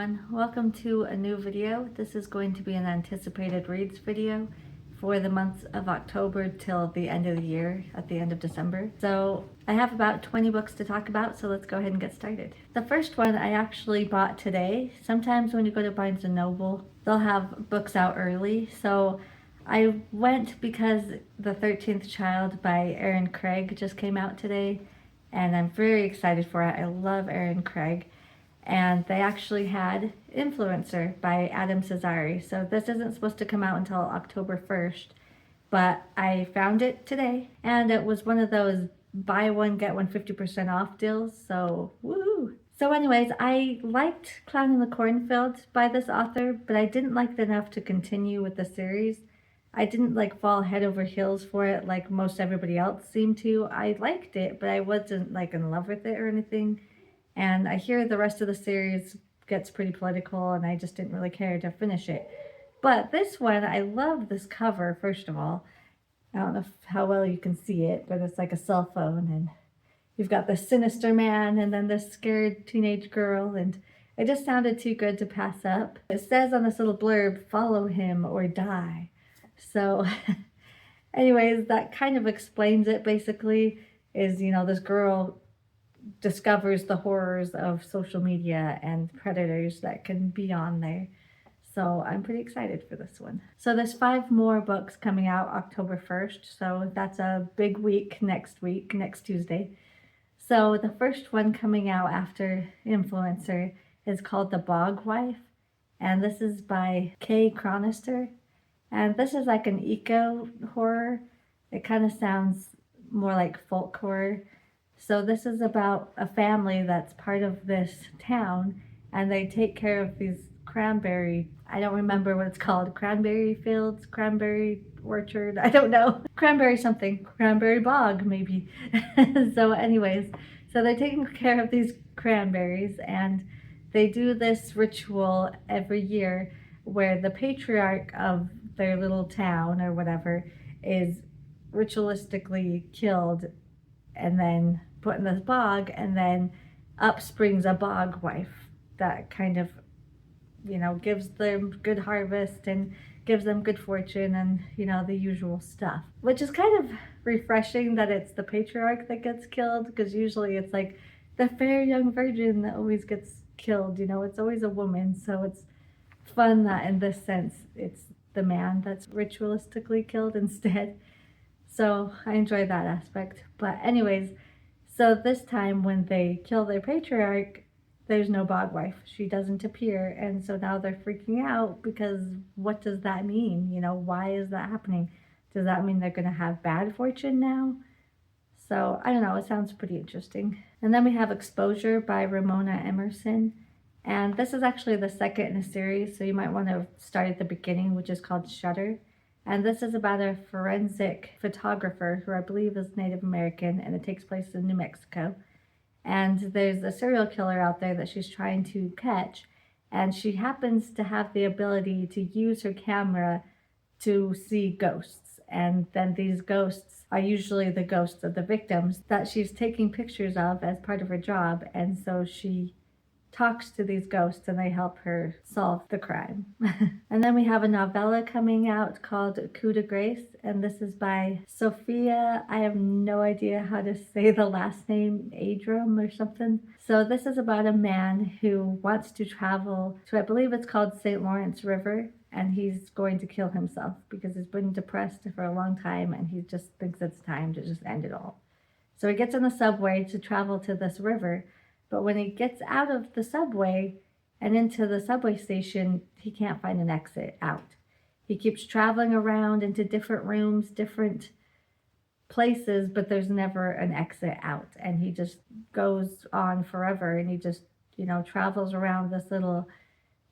everyone, welcome to a new video. This is going to be an anticipated reads video for the months of October till the end of the year, at the end of December. So I have about 20 books to talk about, so let's go ahead and get started. The first one I actually bought today. Sometimes when you go to Barnes & Noble, they'll have books out early, so I went because The 13th Child by Erin Craig just came out today, and I'm very excited for it. I love Erin Craig. And they actually had Influencer by Adam Cesare. So this isn't supposed to come out until October 1st, but I found it today, and it was one of those buy one get one 50% off deals, so woo! So anyways, I liked Clown in the Cornfield by this author, but I didn't like it enough to continue with the series. I didn't fall head over heels for it like most everybody else seemed to. I liked it, but I wasn't in love with it or anything. And I hear the rest of the series gets pretty political, and I just didn't really care to finish it. But this one, I love this cover, first of all. I don't know how well you can see it, but it's like a cell phone, and you've got this sinister man and then this scared teenage girl, and it just sounded too good to pass up. It says on this little blurb, follow him or die. So anyways, that kind of explains it basically, is, this girl discovers the horrors of social media and predators that can be on there. So I'm pretty excited for this one. So there's 5 more books coming out October 1st. So that's a big week, next Tuesday. So the first one coming out after Influencer is called The Bog Wife. And this is by Kay Chronister. And this is like an eco horror. It kind of sounds more like folk horror. So this is about a family that's part of this town, and they take care of these cranberry, I don't remember what it's called, cranberry fields, cranberry orchard, I don't know. Cranberry something, cranberry bog maybe. So anyways, so they're taking care of these cranberries, and they do this ritual every year where the patriarch of their little town or whatever is ritualistically killed and then put in this bog, and then up springs a bog wife that kind of, gives them good harvest and gives them good fortune and, the usual stuff. Which is kind of refreshing that it's the patriarch that gets killed, because usually it's like the fair young virgin that always gets killed, it's always a woman. So it's fun that in this sense it's the man that's ritualistically killed instead. So I enjoy that aspect. But anyways, so this time when they kill their patriarch, there's no bog wife. She doesn't appear. And so now they're freaking out, because what does that mean? Why is that happening? Does that mean they're going to have bad fortune now? So I don't know. It sounds pretty interesting. And then we have Exposure by Ramona Emerson. And this is actually the second in a series, so you might want to start at the beginning, which is called Shutter. And this is about a forensic photographer who I believe is Native American, and it takes place in New Mexico. And there's a serial killer out there that she's trying to catch, and she happens to have the ability to use her camera to see ghosts. And then these ghosts are usually the ghosts of the victims that she's taking pictures of as part of her job, and so she talks to these ghosts and they help her solve the crime. And then we have a novella coming out called Coup de Grace, and this is by Sophia, I have no idea how to say the last name, Adram or something. So this is about a man who wants to travel to, I believe it's called St. Lawrence River, and he's going to kill himself because he's been depressed for a long time, and he just thinks it's time to just end it all. So he gets on the subway to travel to this river. But when he gets out of the subway and into the subway station, he can't find an exit out. He keeps traveling around into different rooms, different places, but there's never an exit out. And he just goes on forever, and he just, travels around this little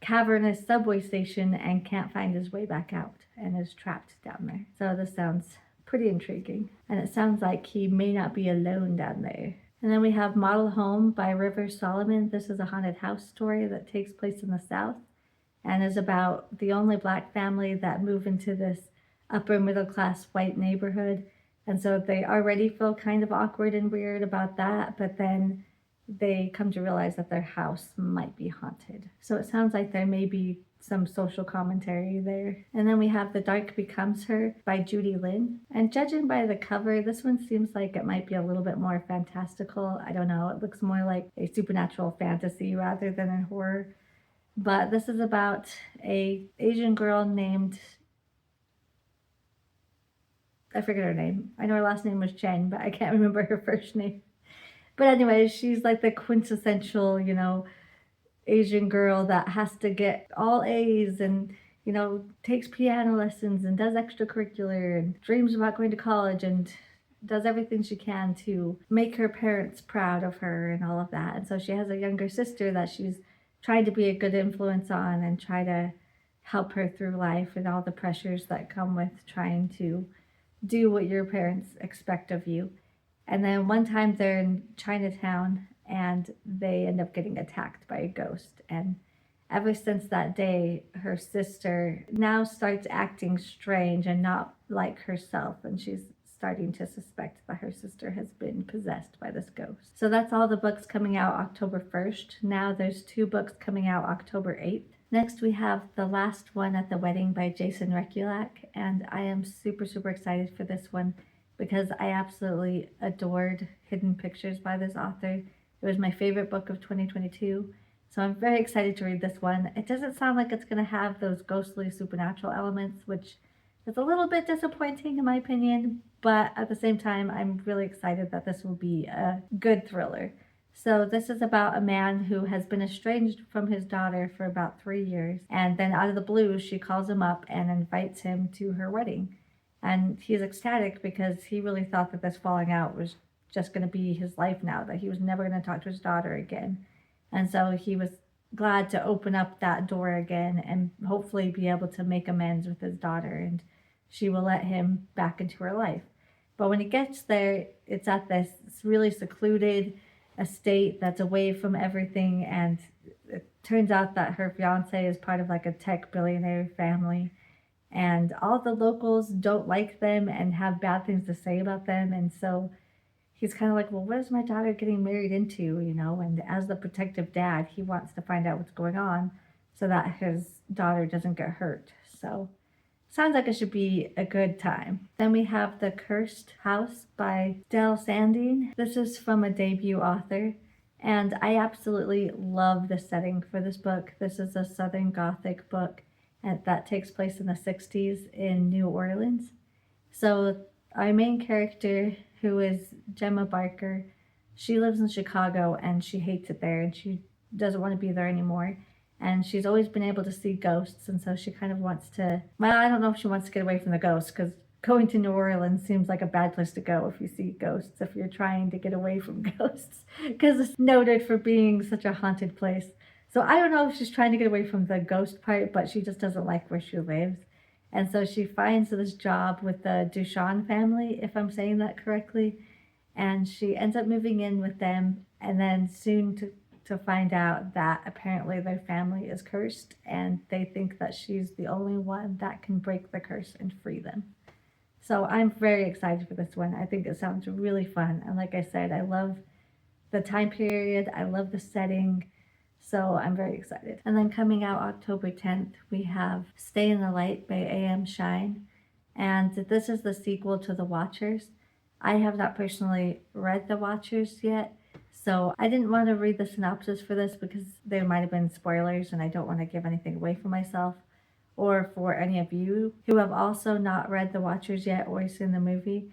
cavernous subway station and can't find his way back out and is trapped down there. So this sounds pretty intriguing. And it sounds like he may not be alone down there. And then we have Model Home by River Solomon. This is a haunted house story that takes place in the South and is about the only Black family that move into this upper middle class white neighborhood. And so they already feel kind of awkward and weird about that, but then they come to realize that their house might be haunted. So it sounds like there may be some social commentary there. And then we have The Dark Becomes Her by Judy Lynn. And judging by the cover, this one seems like it might be a little bit more fantastical. I don't know, it looks more like a supernatural fantasy rather than a horror. But this is about a Asian girl named, I forget her name. I know her last name was Chen, but I can't remember her first name. But anyway, she's like the quintessential, Asian girl that has to get all A's and, takes piano lessons and does extracurricular and dreams about going to college and does everything she can to make her parents proud of her and all of that. And so she has a younger sister that she's trying to be a good influence on and try to help her through life and all the pressures that come with trying to do what your parents expect of you. And then one time they're in Chinatown and they end up getting attacked by a ghost. And ever since that day, her sister now starts acting strange and not like herself. And she's starting to suspect that her sister has been possessed by this ghost. So that's all the books coming out October 1st. Now there's 2 books coming out October 8th. Next, we have The Last One at the Wedding by Jason Rekulak, and I am super, super excited for this one because I absolutely adored Hidden Pictures by this author. It was my favorite book of 2022, so I'm very excited to read this one. It doesn't sound like it's going to have those ghostly supernatural elements, which is a little bit disappointing in my opinion, but at the same time, I'm really excited that this will be a good thriller. So this is about a man who has been estranged from his daughter for about 3 years, and then out of the blue, she calls him up and invites him to her wedding. And he's ecstatic because he really thought that this falling out was just going to be his life now, that he was never going to talk to his daughter again. And so he was glad to open up that door again and hopefully be able to make amends with his daughter, and she will let him back into her life. But when he gets there, it's at this really secluded estate that's away from everything, and it turns out that her fiance is part of like a tech billionaire family, and all the locals don't like them and have bad things to say about them. And so he's kind of like, well, what is my daughter getting married into, and as the protective dad, he wants to find out what's going on so that his daughter doesn't get hurt. So sounds like it should be a good time. Then we have The Cursed House by Del Sandine. This is from a debut author, and I absolutely love the setting for this book. This is a Southern Gothic book and that takes place in the 60s in New Orleans. So our main character, who is Gemma Barker, she lives in Chicago and she hates it there and she doesn't want to be there anymore. And she's always been able to see ghosts, and so she kind of wants to, well, I don't know if she wants to get away from the ghosts, because going to New Orleans seems like a bad place to go if you see ghosts, if you're trying to get away from ghosts, because it's noted for being such a haunted place. So I don't know if she's trying to get away from the ghost part, but she just doesn't like where she lives. And so she finds this job with the Duchamp family, if I'm saying that correctly. And she ends up moving in with them, and then soon to find out that apparently their family is cursed, and they think that she's the only one that can break the curse and free them. So I'm very excited for this one. I think it sounds really fun. And like I said, I love the time period. I love the setting. So I'm very excited. And then coming out October 10th, we have Stay in the Light by A.M. Shine. And this is the sequel to The Watchers. I have not personally read The Watchers yet, so I didn't want to read the synopsis for this because there might have been spoilers and I don't want to give anything away for myself or for any of you who have also not read The Watchers yet or seen the movie.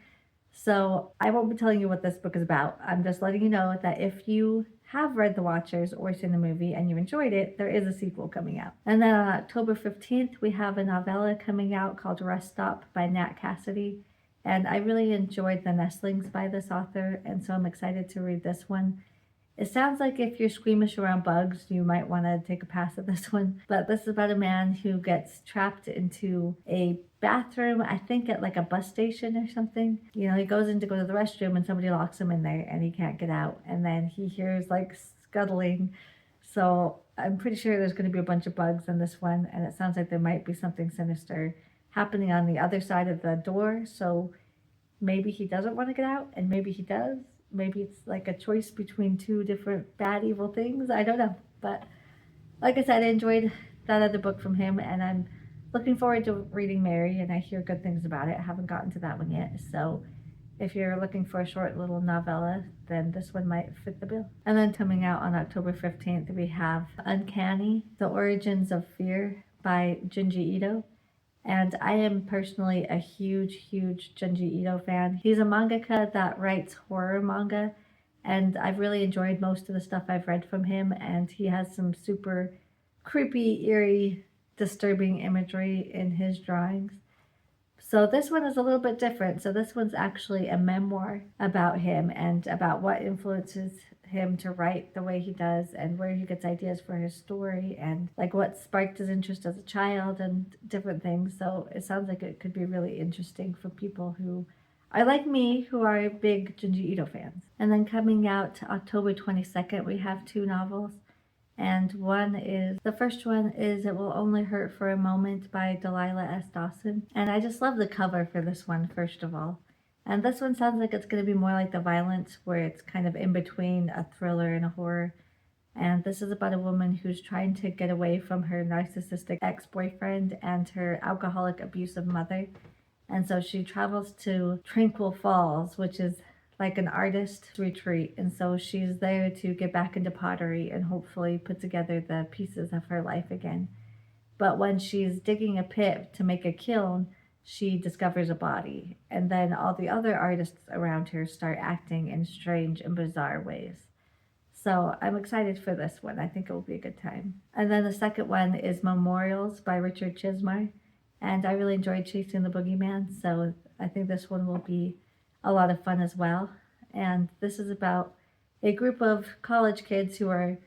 So I won't be telling you what this book is about. I'm just letting you know that if you have read The Watchers or seen the movie and you enjoyed it, there is a sequel coming out. And then on October 15th, we have a novella coming out called Rest Stop by Nat Cassidy. And I really enjoyed The Nestlings by this author, and so I'm excited to read this one. It sounds like if you're squeamish around bugs, you might want to take a pass at this one. But this is about a man who gets trapped into a bathroom, I think at like a bus station or something. He goes in to go to the restroom and somebody locks him in there and he can't get out. And then he hears like scuttling. So I'm pretty sure there's going to be a bunch of bugs in this one. And it sounds like there might be something sinister happening on the other side of the door. So maybe he doesn't want to get out and maybe he does. maybe it's like a choice between two different bad, evil things. I don't know. But like I said, I enjoyed that other book from him, and I'm looking forward to reading Mary, and I hear good things about it. I haven't gotten to that one yet. So if you're looking for a short little novella, then this one might fit the bill. And then coming out on October 15th, we have Uncanny, The Origins of Fear by Junji Ito. And I am personally a huge Junji Ito fan. He's a mangaka that writes horror manga, and I've really enjoyed most of the stuff I've read from him, and he has some super creepy, eerie, disturbing imagery in his drawings. So this one is a little bit different. So this one's actually a memoir about him and about what influences him to write the way he does and where he gets ideas for his story and like what sparked his interest as a child and different things. So it sounds like it could be really interesting for people who are like me, who are big Junji Ito fans. And then coming out October 22nd, we have two novels. And the first one is It Will Only Hurt for a Moment by Delilah S. Dawson. And I just love the cover for this one, first of all. And this one sounds like it's going to be more like The Violence, where it's kind of in between a thriller and a horror. And this is about a woman who's trying to get away from her narcissistic ex-boyfriend and her alcoholic, abusive mother. And so she travels to Tranquil Falls, which is like an artist retreat, and so she's there to get back into pottery and hopefully put together the pieces of her life again. But when she's digging a pit to make a kiln, she discovers a body, and then all the other artists around her start acting in strange and bizarre ways. So I'm excited for this one. I think it will be a good time. And then the second one is Memorials by Richard Chismar, and I really enjoyed Chasing the Boogeyman, so I think this one will be a lot of fun as well. And this is about a group of college kids who are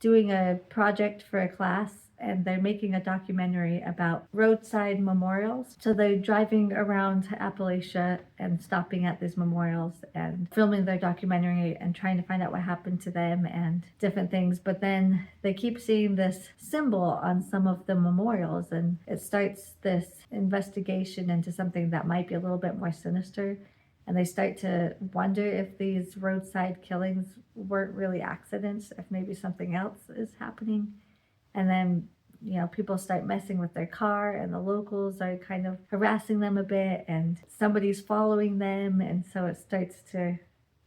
doing a project for a class, and they're making a documentary about roadside memorials. So they're driving around Appalachia and stopping at these memorials and filming their documentary and trying to find out what happened to them and different things. But then they keep seeing this symbol on some of the memorials, and it starts this investigation into something that might be a little bit more sinister. And they start to wonder if these roadside killings weren't really accidents, if maybe something else is happening. And then, people start messing with their car, and the locals are kind of harassing them a bit, and somebody's following them. And so it starts to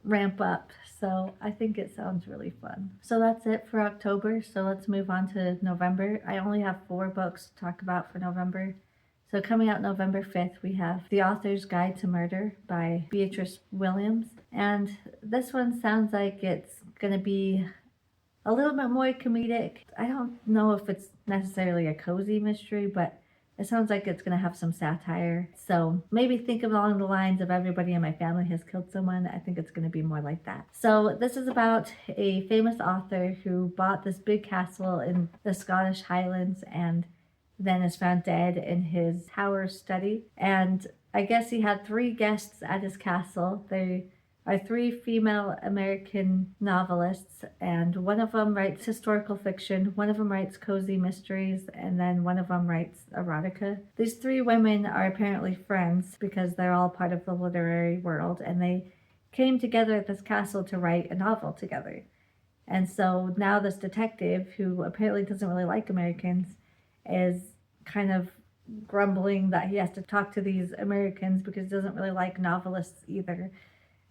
ramp up. So I think it sounds really fun. So that's it for October. So let's move on to November. I only have 4 books to talk about for November. So coming out November 5th, we have The Author's Guide to Murder by Beatrice Williams. And this one sounds like it's going to be a little bit more comedic. I don't know if it's necessarily a cozy mystery, but it sounds like it's going to have some satire. So maybe think along the lines of Everybody in My Family Has Killed Someone. I think it's going to be more like that. So this is about a famous author who bought this big castle in the Scottish Highlands and then is found dead in his tower study. And I guess he had 3 guests at his castle. They are 3 female American novelists, and one of them writes historical fiction, one of them writes cozy mysteries, and then one of them writes erotica. These 3 women are apparently friends because they're all part of the literary world, and they came together at this castle to write a novel together. And so now this detective, who apparently doesn't really like Americans, is kind of grumbling that he has to talk to these Americans because he doesn't really like novelists either.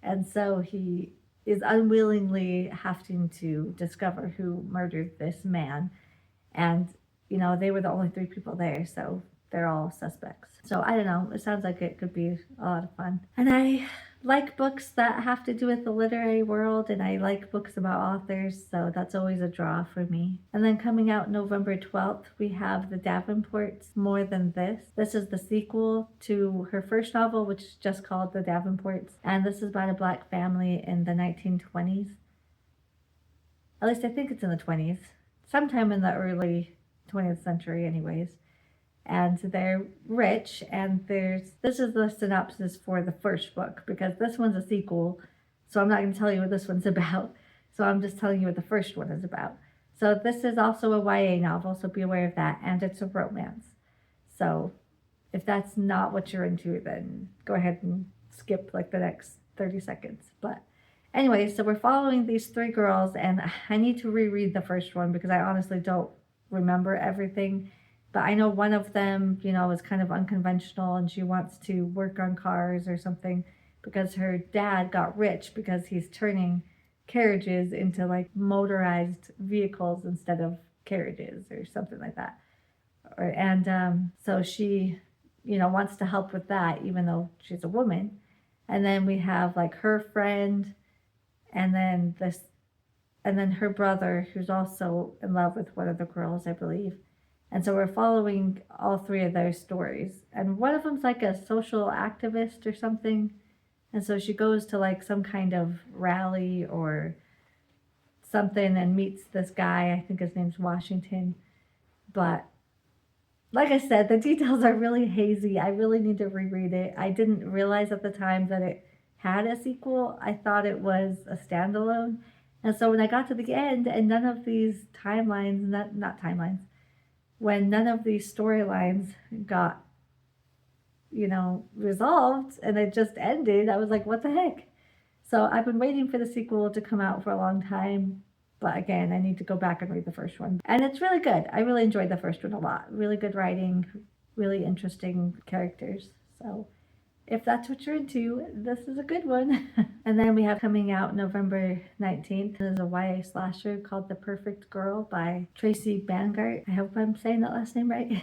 And so he is unwillingly having to discover who murdered this man. And, they were the only 3 people there, so they're all suspects. So I don't know, it sounds like it could be a lot of fun. And I like books that have to do with the literary world, and I like books about authors, so that's always a draw for me. And then coming out November 12th, we have The Davenports, More Than This. This is the sequel to her first novel, which is just called The Davenports, and this is about a Black family in the 1920s. At least I think it's in the 20s, sometime in the early 20th century anyways. And they're rich, and this is the synopsis for the first book, because this one's a sequel, so I'm not going to tell you what this one's about, so I'm just telling you what the first one is about. So this is also a YA novel, so be aware of that, and it's a romance. So if that's not what you're into, then go ahead and skip like the next 30 seconds. But Anyway, so we're following these three girls, and I need to reread the first one because I honestly don't remember everything. But I know one of them, is kind of unconventional, and she wants to work on cars or something because her dad got rich because he's turning carriages into like motorized vehicles instead of carriages or something like that. So she, wants to help with that, even though she's a woman. And then we have like her friend, and then her brother, who's also in love with one of the girls, I believe. And so we're following all three of those stories. And one of them's like a social activist or something. And so she goes to like some kind of rally or something and meets this guy. I think his name's Washington. But like I said, the details are really hazy. I really need to reread it. I didn't realize at the time that it had a sequel. I thought it was a standalone. And so when I got to the end and none of these timelines, not timelines, when none of these storylines got, resolved and it just ended, I was like, what the heck? So I've been waiting for the sequel to come out for a long time. But again, I need to go back and read the first one. And it's really good. I really enjoyed the first one a lot. Really good writing, really interesting characters. So if that's what you're into, this is a good one. And then we have coming out November 19th. There's a YA slasher called The Perfect Girl by Tracy Bangart. I hope I'm saying that last name right.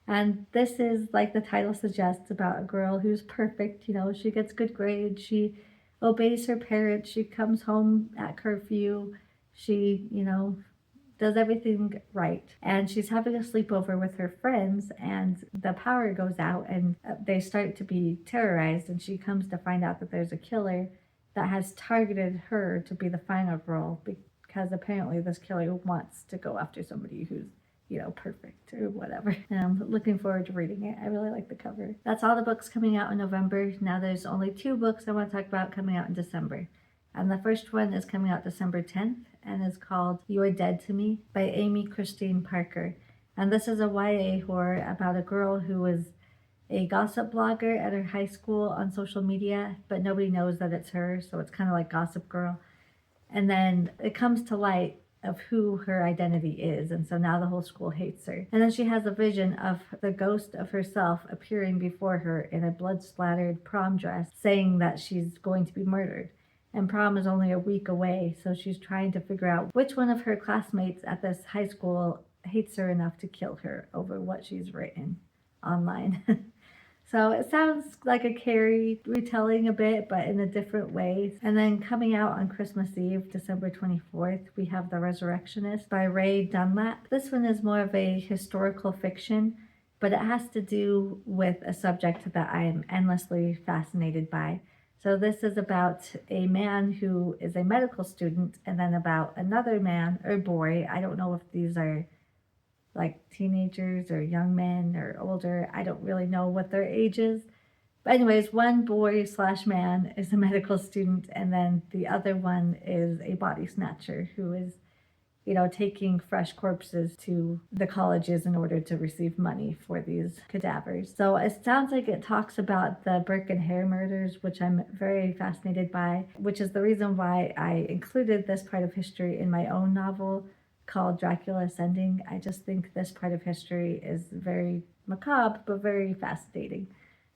And this is, like the title suggests, about a girl who's perfect. She gets good grades. She obeys her parents. She comes home at curfew. She, does everything right. And she's having a sleepover with her friends, and the power goes out, and they start to be terrorized. And she comes to find out that there's a killer that has targeted her to be the final girl because apparently this killer wants to go after somebody who's perfect or whatever. And I'm looking forward to reading it. I really like the cover. That's all the books coming out in November. Now there's only 2 books I want to talk about coming out in December. And the first one is coming out December 10th and is called You're Dead to Me by Amy Christine Parker. And this is a YA horror about a girl who was a gossip blogger at her high school on social media, but nobody knows that it's her, so it's kind of like Gossip Girl. And then it comes to light of who her identity is, and so now the whole school hates her. And then she has a vision of the ghost of herself appearing before her in a blood-splattered prom dress, saying that she's going to be murdered. And prom is only a week away, so she's trying to figure out which one of her classmates at this high school hates her enough to kill her over what she's written online. So it sounds like a Carrie retelling a bit, but in a different way. And then coming out on Christmas Eve, December 24th, we have The Resurrectionist by Ray Dunlap. This one is more of a historical fiction, but it has to do with a subject that I am endlessly fascinated by. So this is about a man who is a medical student, and then about another man or boy. I don't know if these are like teenagers or young men or older. I don't really know what their age is. But anyways, one boy/man is a medical student, and then the other one is a body snatcher who is, taking fresh corpses to the colleges in order to receive money for these cadavers. So it sounds like it talks about the Burke and Hare murders, which I'm very fascinated by, which is the reason why I included this part of history in my own novel called Dracula Ascending. I just think this part of history is very macabre, but very fascinating.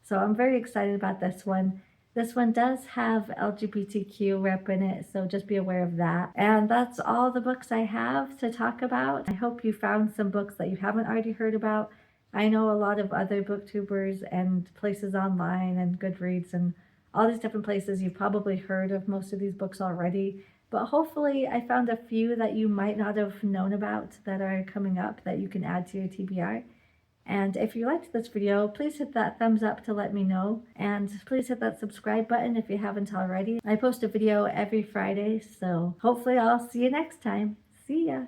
So I'm very excited about this one. This one does have LGBTQ rep in it, so just be aware of that. And that's all the books I have to talk about. I hope you found some books that you haven't already heard about. I know a lot of other booktubers and places online and Goodreads and all these different places. You've probably heard of most of these books already. But hopefully I found a few that you might not have known about that are coming up that you can add to your TBR. And if you liked this video, please hit that thumbs up to let me know. And please hit that subscribe button if you haven't already. I post a video every Friday, so hopefully I'll see you next time. See ya!